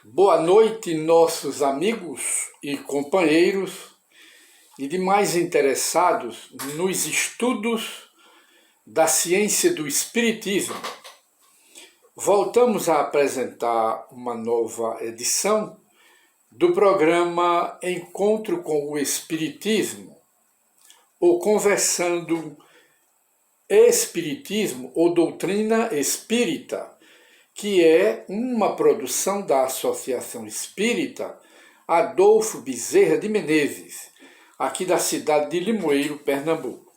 Boa noite, nossos amigos e companheiros e demais interessados nos estudos da ciência do Espiritismo. Voltamos a apresentar uma nova edição do programa Encontro com o Espiritismo, ou Conversando Espiritismo ou Doutrina Espírita, que é uma produção da Associação Espírita Adolfo Bezerra de Menezes, aqui da cidade de Limoeiro, Pernambuco.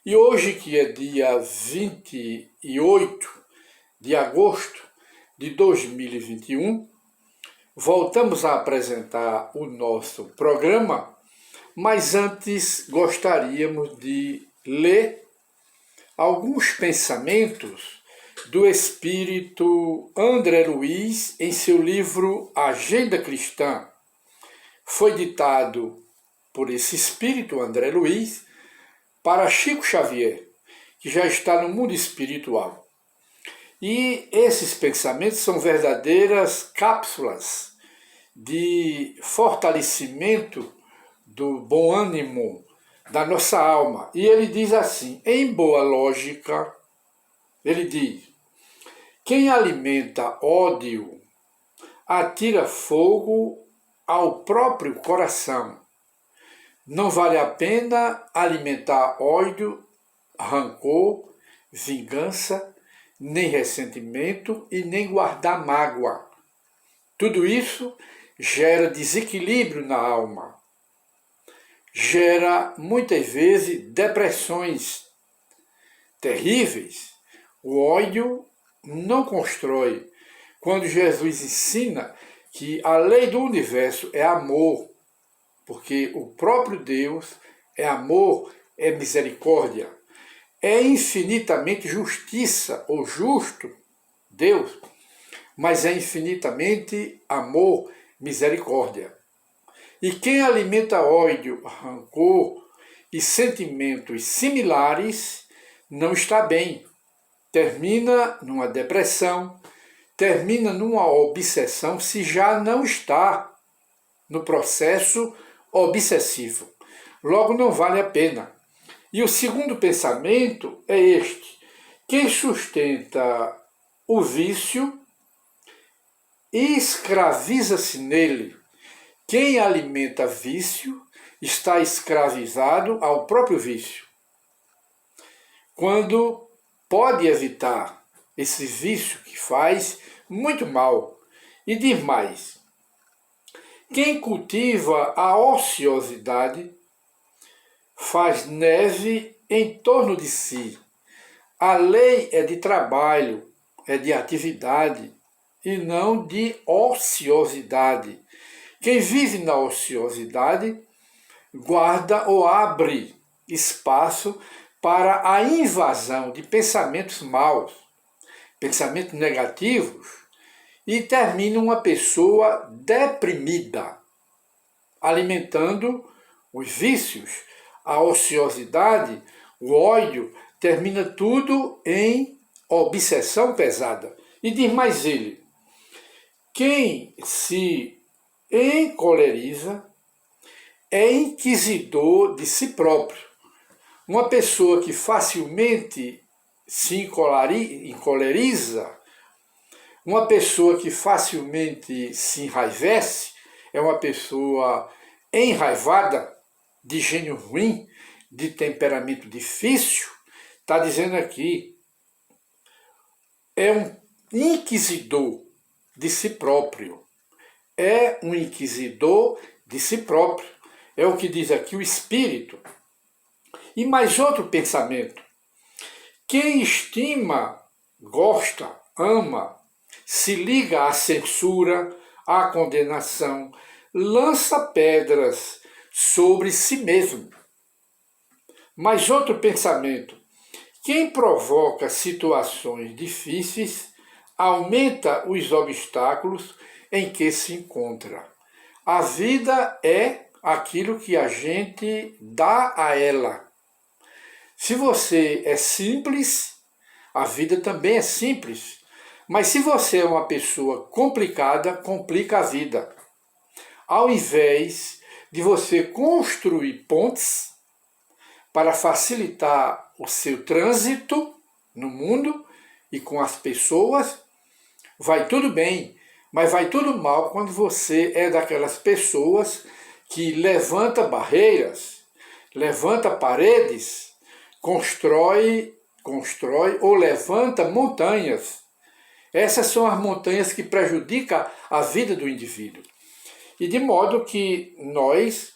E hoje, que é dia 28 de agosto de 2021, voltamos a apresentar o nosso programa, mas antes gostaríamos de ler alguns pensamentos do espírito André Luiz em seu livro Agenda Cristã. Foi ditado por esse espírito, André Luiz, para Chico Xavier, que já está no mundo espiritual. E esses pensamentos são verdadeiras cápsulas de fortalecimento do bom ânimo da nossa alma. E ele diz assim, em boa lógica, ele diz: quem alimenta ódio atira fogo ao próprio coração. Não vale a pena alimentar ódio, rancor, vingança, nem ressentimento e nem guardar mágoa. Tudo isso gera desequilíbrio na alma. Gera muitas vezes depressões terríveis. O ódio não constrói. Quando Jesus ensina que a lei do universo é amor, porque o próprio Deus é amor, é misericórdia, é infinitamente justiça, ou justo Deus, mas é infinitamente amor, misericórdia. E quem alimenta ódio, rancor e sentimentos similares não está bem. Termina numa depressão, termina numa obsessão, se já não está no processo obsessivo. Logo, não vale a pena. E o segundo pensamento é este: quem sustenta o vício escraviza-se nele. Quem alimenta vício está escravizado ao próprio vício. Quando pode evitar esse vício que faz muito mal. E diz mais: quem cultiva a ociosidade faz neve em torno de si. A lei é de trabalho, é de atividade e não de ociosidade. Quem vive na ociosidade guarda ou abre espaço para a invasão de pensamentos maus, pensamentos negativos, e termina uma pessoa deprimida, alimentando os vícios, a ociosidade, o ódio, termina tudo em obsessão pesada. E diz mais ele: quem se encoleriza é inquisidor de si próprio. Uma pessoa que facilmente se encoleriza, uma pessoa que facilmente se enraivece, é uma pessoa enraivada, de gênio ruim, de temperamento difícil. Está dizendo aqui, é um inquisidor de si próprio. É um inquisidor de si próprio. É o que diz aqui o Espírito. E mais outro pensamento: quem estima, gosta, ama, se liga à censura, à condenação, lança pedras sobre si mesmo. Mais outro pensamento: quem provoca situações difíceis aumenta os obstáculos em que se encontra. A vida é aquilo que a gente dá a ela. Se você é simples, a vida também é simples. Mas se você é uma pessoa complicada, complica a vida. Ao invés de você construir pontes para facilitar o seu trânsito no mundo e com as pessoas, vai tudo bem, mas vai tudo mal quando você é daquelas pessoas que levanta barreiras, levanta paredes, constrói ou levanta montanhas. Essas são as montanhas que prejudicam a vida do indivíduo. E de modo que nós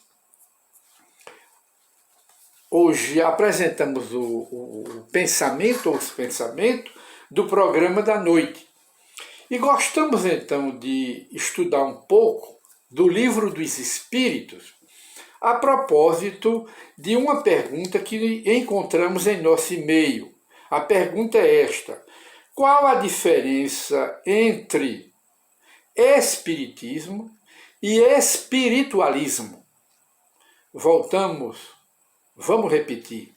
hoje apresentamos o pensamento ou os pensamentos do programa da noite. E gostamos então de estudar um pouco do Livro dos Espíritos a propósito de uma pergunta que encontramos em nosso e-mail. A pergunta é esta: qual a diferença entre espiritismo e espiritualismo? Vamos repetir.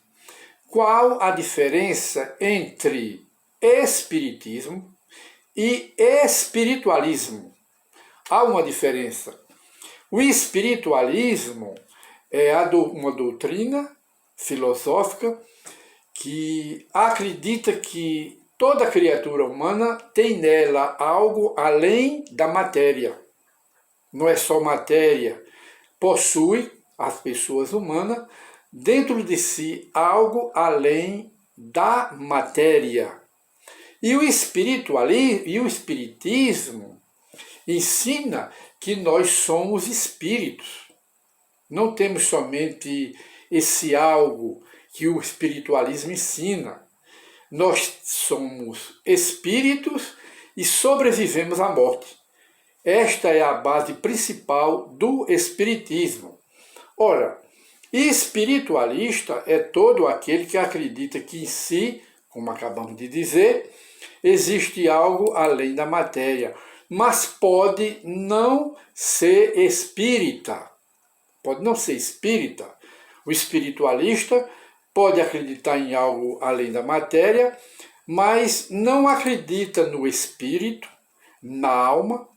Qual a diferença entre espiritismo e espiritualismo? Há uma diferença. O espiritualismo é uma doutrina filosófica que acredita que toda criatura humana tem nela algo além da matéria. Não é só matéria. Possui, as pessoas humanas, dentro de si algo além da matéria. E o espiritismo ensina que nós somos espíritos. Não temos somente esse algo que o espiritualismo ensina. Nós somos espíritos e sobrevivemos à morte. Esta é a base principal do espiritismo. Ora, espiritualista é todo aquele que acredita que em si, como acabamos de dizer, existe algo além da matéria, mas pode não ser espírita. Pode não ser espírita. O espiritualista pode acreditar em algo além da matéria, mas não acredita no espírito, na alma,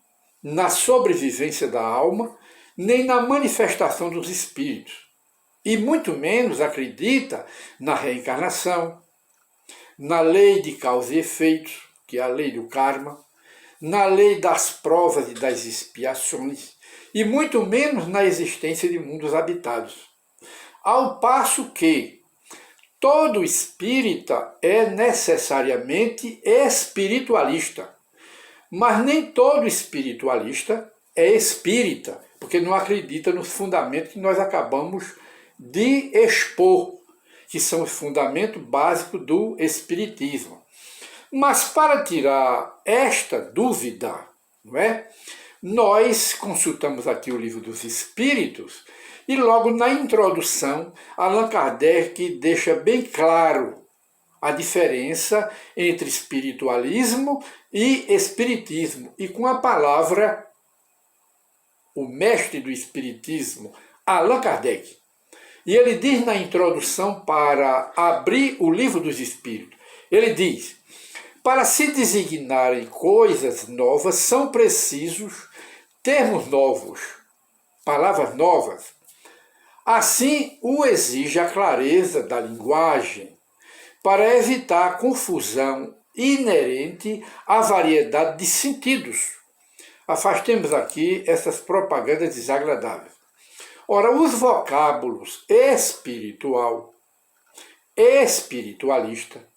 na sobrevivência da alma, nem na manifestação dos espíritos. E muito menos acredita na reencarnação, na lei de causa e efeito, que é a lei do karma, na lei das provas e das expiações, e muito menos na existência de mundos habitados. Ao passo que todo espírita é necessariamente espiritualista, mas nem todo espiritualista é espírita, porque não acredita nos fundamentos que nós acabamos de expor, que são os fundamentos básicos do espiritismo. Mas para tirar esta dúvida, não é? Nós consultamos aqui o Livro dos Espíritos e logo na introdução Allan Kardec deixa bem claro a diferença entre espiritualismo e espiritismo. E com a palavra, o mestre do espiritismo, Allan Kardec. E ele diz na introdução para abrir o Livro dos Espíritos, ele diz: para se designarem coisas novas, são precisos termos novos, palavras novas. Assim o exige a clareza da linguagem, para evitar a confusão inerente à variedade de sentidos. Afastemos aqui essas propagandas desagradáveis. Ora, os vocábulos espiritual, espiritualista,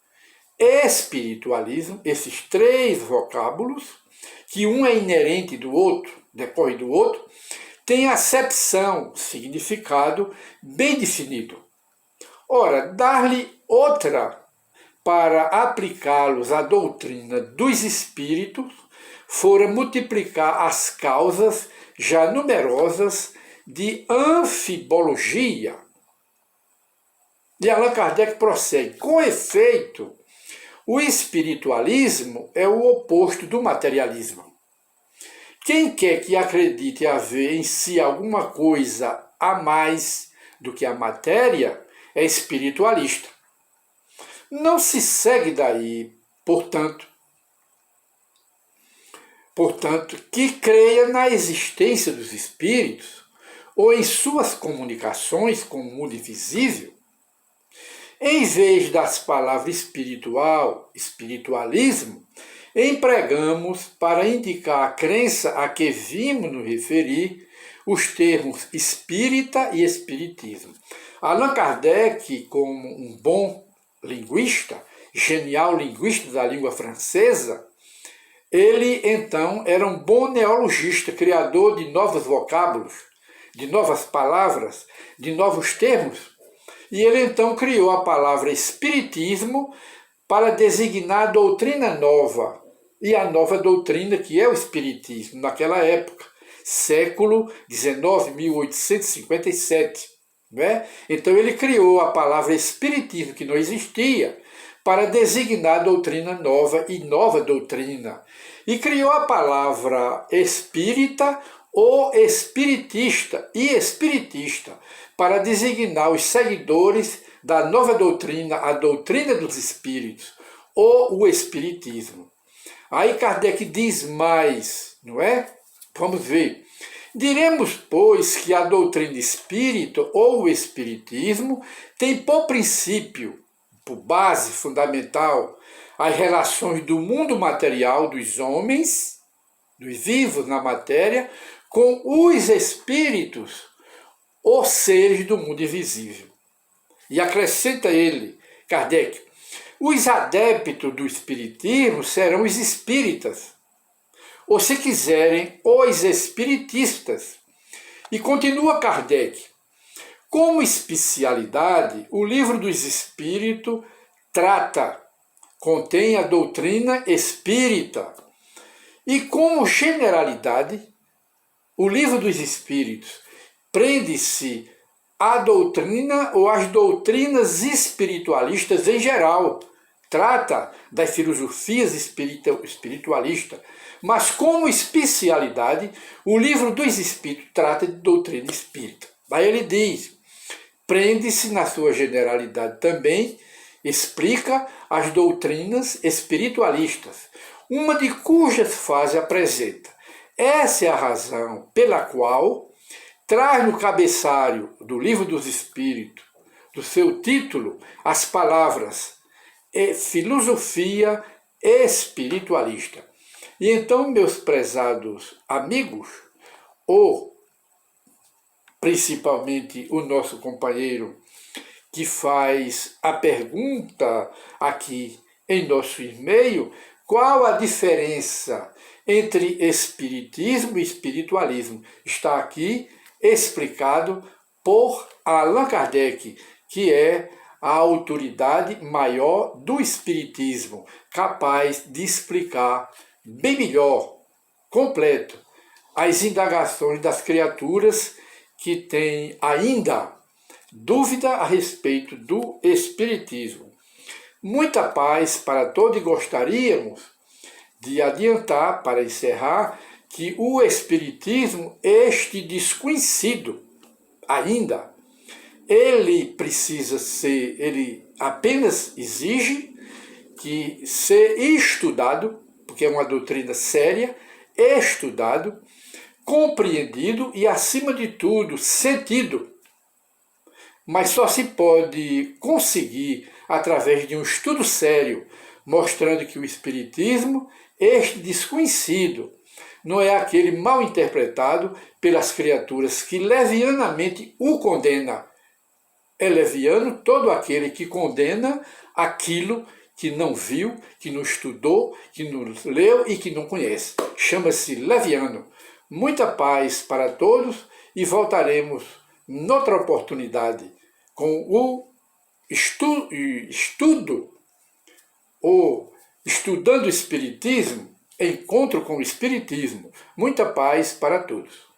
espiritualismo, esses três vocábulos, que um é inerente do outro, decorre do outro, têm acepção, significado bem definido. Ora, dar-lhe outra para aplicá-los à doutrina dos espíritos fora multiplicar as causas já numerosas de anfibologia. E Allan Kardec prossegue: com efeito, o espiritualismo é o oposto do materialismo. Quem quer que acredite haver em si alguma coisa a mais do que a matéria é espiritualista. Não se segue daí, portanto, portanto, que creia na existência dos espíritos ou em suas comunicações com o mundo invisível, em vez das palavras espiritual, espiritualismo, empregamos para indicar a crença a que vimos nos referir os termos espírita e espiritismo. Allan Kardec, como um bom linguista, genial linguista da língua francesa, ele então era um bom neologista, criador de novos vocábulos, de novas palavras, de novos termos. E ele então criou a palavra espiritismo para designar a doutrina nova, e a nova doutrina que é o espiritismo, naquela época, século XIX, 1857. Né? Então ele criou a palavra espiritismo, que não existia, para designar a doutrina nova e nova doutrina. E criou a palavra espírita ou espiritista e espiritista, para designar os seguidores da nova doutrina, a doutrina dos espíritos, ou o espiritismo. Aí Kardec diz mais, não é? Vamos ver. Diremos, pois, que a doutrina espírita ou o espiritismo tem por princípio, por base fundamental, as relações do mundo material dos homens, dos vivos na matéria, com os espíritos, ou seres do mundo invisível. E acrescenta ele, Kardec, os adeptos do espiritismo serão os espíritas, ou se quiserem, os espiritistas. E continua Kardec, como especialidade, o Livro dos Espíritos contém a doutrina espírita. E como generalidade, o Livro dos Espíritos prende-se à doutrina ou às doutrinas espiritualistas em geral. Trata das filosofias espiritualistas, mas como especialidade, o Livro dos Espíritos trata de doutrina espírita. Aí ele diz, prende-se na sua generalidade também, explica as doutrinas espiritualistas, uma de cujas fases apresenta. Essa é a razão pela qual traz no cabeçalho do Livro dos Espíritos, do seu título, as palavras filosofia espiritualista. E então, meus prezados amigos, ou principalmente o nosso companheiro que faz a pergunta aqui em nosso e-mail, qual a diferença entre espiritismo e espiritualismo? Está aqui explicado por Allan Kardec, que é a autoridade maior do espiritismo, capaz de explicar bem melhor, completo, as indagações das criaturas que têm ainda dúvida a respeito do espiritismo. Muita paz para todos, e gostaríamos de adiantar, para encerrar, que o espiritismo, este desconhecido ainda, ele apenas exige que ser estudado, porque é uma doutrina séria, estudado, compreendido e, acima de tudo, sentido. Mas só se pode conseguir através de um estudo sério, mostrando que o espiritismo, este desconhecido, não é aquele mal interpretado pelas criaturas que levianamente o condena. É leviano todo aquele que condena aquilo que não viu, que não estudou, que não leu e que não conhece. Chama-se leviano. Muita paz para todos e voltaremos noutra oportunidade com o estudo ou estudando o Espiritismo, encontro com o Espiritismo. Muita paz para todos.